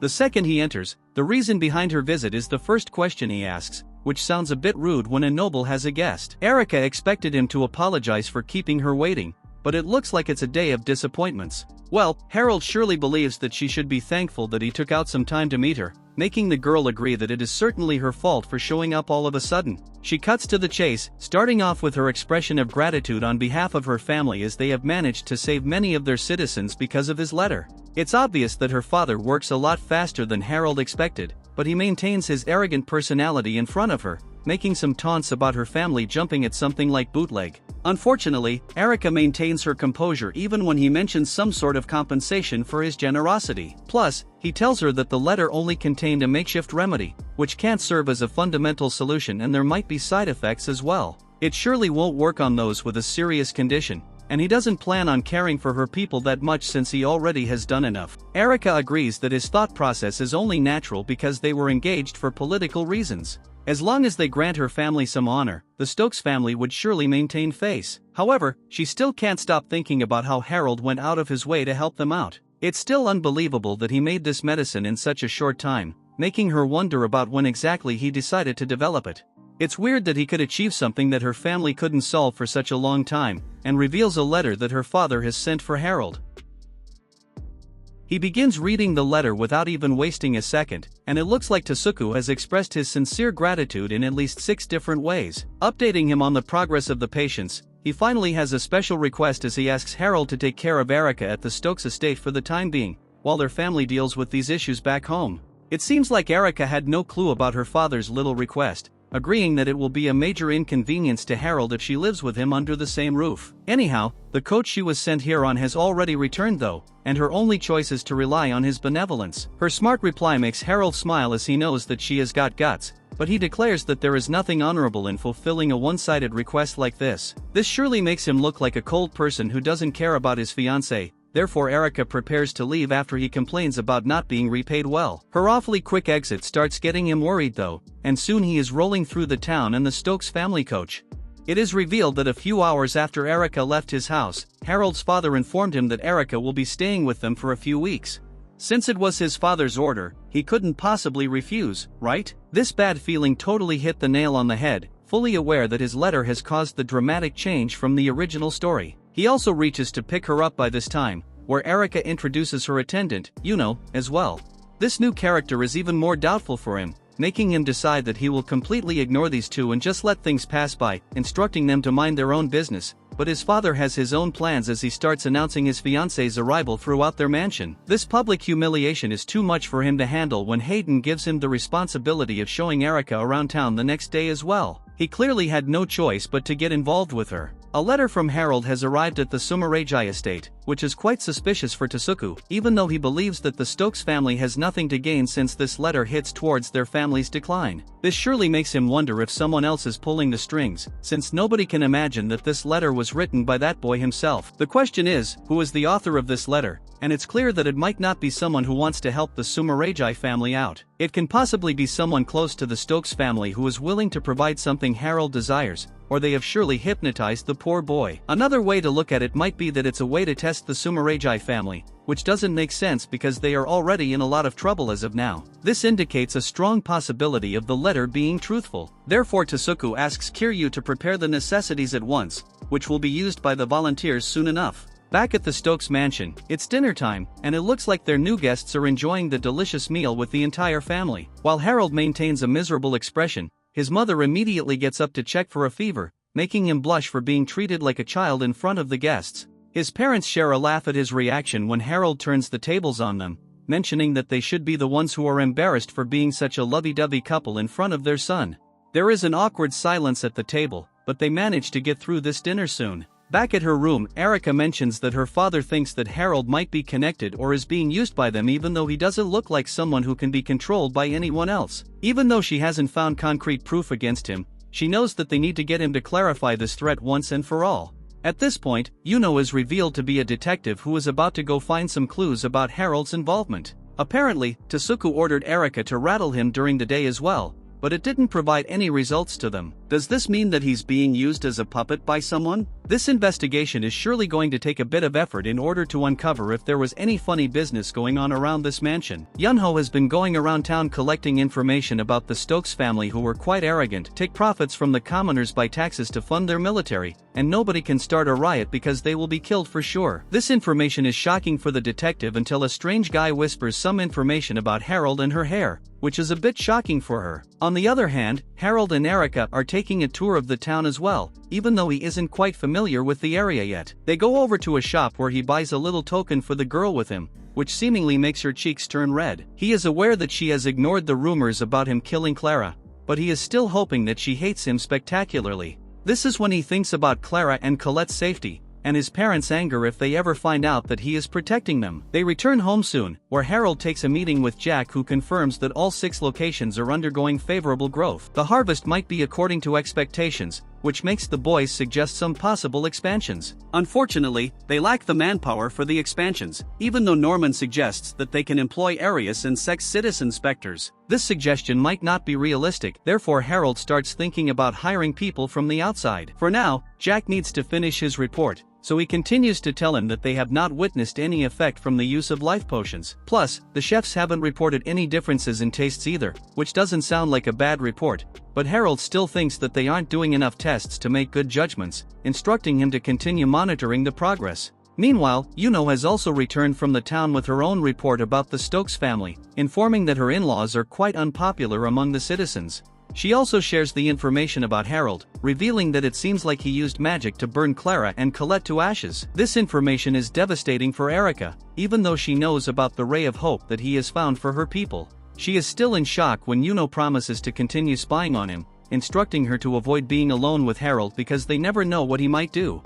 The second he enters, the reason behind her visit is the first question he asks, which sounds a bit rude when a noble has a guest. Erika expected him to apologize for keeping her waiting, but it looks like it's a day of disappointments. Well, Harold surely believes that she should be thankful that he took out some time to meet her, making the girl agree that it is certainly her fault for showing up all of a sudden. She cuts to the chase, starting off with her expression of gratitude on behalf of her family as they have managed to save many of their citizens because of his letter. It's obvious that her father works a lot faster than Harold expected, but he maintains his arrogant personality in front of her, making some taunts about her family jumping at something like bootleg. Unfortunately, Erika maintains her composure even when he mentions some sort of compensation for his generosity. Plus, he tells her that the letter only contained a makeshift remedy, which can't serve as a fundamental solution and there might be side effects as well. It surely won't work on those with a serious condition, and he doesn't plan on caring for her people that much since he already has done enough. Erika agrees that his thought process is only natural because they were engaged for political reasons. As long as they grant her family some honor, the Stokes family would surely maintain face. However, she still can't stop thinking about how Harold went out of his way to help them out. It's still unbelievable that he made this medicine in such a short time, making her wonder about when exactly he decided to develop it. It's weird that he could achieve something that her family couldn't solve for such a long time, and reveals a letter that her father has sent for Harold. He begins reading the letter without even wasting a second, and it looks like Tasuku has expressed his sincere gratitude in at least 6 different ways. Updating him on the progress of the patients, he finally has a special request as he asks Harold to take care of Erika at the Stokes estate for the time being, while their family deals with these issues back home. It seems like Erika had no clue about her father's little request, agreeing that it will be a major inconvenience to Harold if she lives with him under the same roof. Anyhow, the coach she was sent here on has already returned though, and her only choice is to rely on his benevolence. Her smart reply makes Harold smile as he knows that she has got guts, but he declares that there is nothing honorable in fulfilling a one-sided request like this. This surely makes him look like a cold person who doesn't care about his fiancée. Therefore Erika prepares to leave after he complains about not being repaid well. Her awfully quick exit starts getting him worried though, and soon he is rolling through the town in the Stokes family coach. It is revealed that a few hours after Erika left his house, Harold's father informed him that Erika will be staying with them for a few weeks. Since it was his father's order, he couldn't possibly refuse, right? This bad feeling totally hit the nail on the head, fully aware that his letter has caused the dramatic change from the original story. He also reaches to pick her up by this time, where Erika introduces her attendant, Yuno, as well. This new character is even more doubtful for him, making him decide that he will completely ignore these two and just let things pass by, instructing them to mind their own business. But his father has his own plans as he starts announcing his fiancée's arrival throughout their mansion. This public humiliation is too much for him to handle when Hayden gives him the responsibility of showing Erika around town the next day as well. He clearly had no choice but to get involved with her. A letter from Harold has arrived at the Sumeragi estate, which is quite suspicious for Tasuku, even though he believes that the Stokes family has nothing to gain since this letter hits towards their family's decline. This surely makes him wonder if someone else is pulling the strings, since nobody can imagine that this letter was written by that boy himself. The question is, who is the author of this letter? And it's clear that it might not be someone who wants to help the Sumeragi family out. It can possibly be someone close to the Stokes family who is willing to provide something Harold desires, or they have surely hypnotized the poor boy. Another way to look at it might be that it's a way to test the Sumeragi family, which doesn't make sense because they are already in a lot of trouble as of now. This indicates a strong possibility of the letter being truthful. Therefore Tasuku asks Kiryu to prepare the necessities at once, which will be used by the volunteers soon enough. Back at the Stokes mansion, it's dinner time, and it looks like their new guests are enjoying the delicious meal with the entire family. While Harold maintains a miserable expression, his mother immediately gets up to check for a fever, making him blush for being treated like a child in front of the guests. His parents share a laugh at his reaction when Harold turns the tables on them, mentioning that they should be the ones who are embarrassed for being such a lovey-dovey couple in front of their son. There is an awkward silence at the table, but they manage to get through this dinner soon. Back at her room, Erika mentions that her father thinks that Harold might be connected or is being used by them even though he doesn't look like someone who can be controlled by anyone else. Even though she hasn't found concrete proof against him, she knows that they need to get him to clarify this threat once and for all. At this point, Yuno is revealed to be a detective who is about to go find some clues about Harold's involvement. Apparently, Tasuku ordered Erika to rattle him during the day as well, but it didn't provide any results to them. Does this mean that he's being used as a puppet by someone? This investigation is surely going to take a bit of effort in order to uncover if there was any funny business going on around this mansion. Yunho has been going around town collecting information about the Stokes family, who were quite arrogant, take profits from the commoners by taxes to fund their military, and nobody can start a riot because they will be killed for sure. This information is shocking for the detective until a strange guy whispers some information about Harold and her hair, which is a bit shocking for her. On the other hand, Harold and Erica are taking a tour of the town as well, even though he isn't quite familiar with the area yet. They go over to a shop where he buys a little token for the girl with him, which seemingly makes her cheeks turn red. He is aware that she has ignored the rumors about him killing Clara, but he is still hoping that she hates him spectacularly. This is when he thinks about Clara and Colette's safety, and his parents' anger if they ever find out that he is protecting them. They return home soon, where Harold takes a meeting with Jack, who confirms that all 6 locations are undergoing favorable growth. The harvest might be according to expectations, which makes the boys suggest some possible expansions. Unfortunately, they lack the manpower for the expansions, even though Norman suggests that they can employ Arius and Sex citizen specters. This suggestion might not be realistic, therefore Harold starts thinking about hiring people from the outside. For now, Jack needs to finish his report, so he continues to tell him that they have not witnessed any effect from the use of life potions. Plus, the chefs haven't reported any differences in tastes either, which doesn't sound like a bad report, but Harold still thinks that they aren't doing enough tests to make good judgments, instructing him to continue monitoring the progress. Meanwhile, Yuno has also returned from the town with her own report about the Stokes family, informing that her in-laws are quite unpopular among the citizens. She also shares the information about Harold, revealing that it seems like he used magic to burn Clara and Colette to ashes. This information is devastating for Erica, even though she knows about the ray of hope that he has found for her people. She is still in shock when Yuno promises to continue spying on him, instructing her to avoid being alone with Harold because they never know what he might do.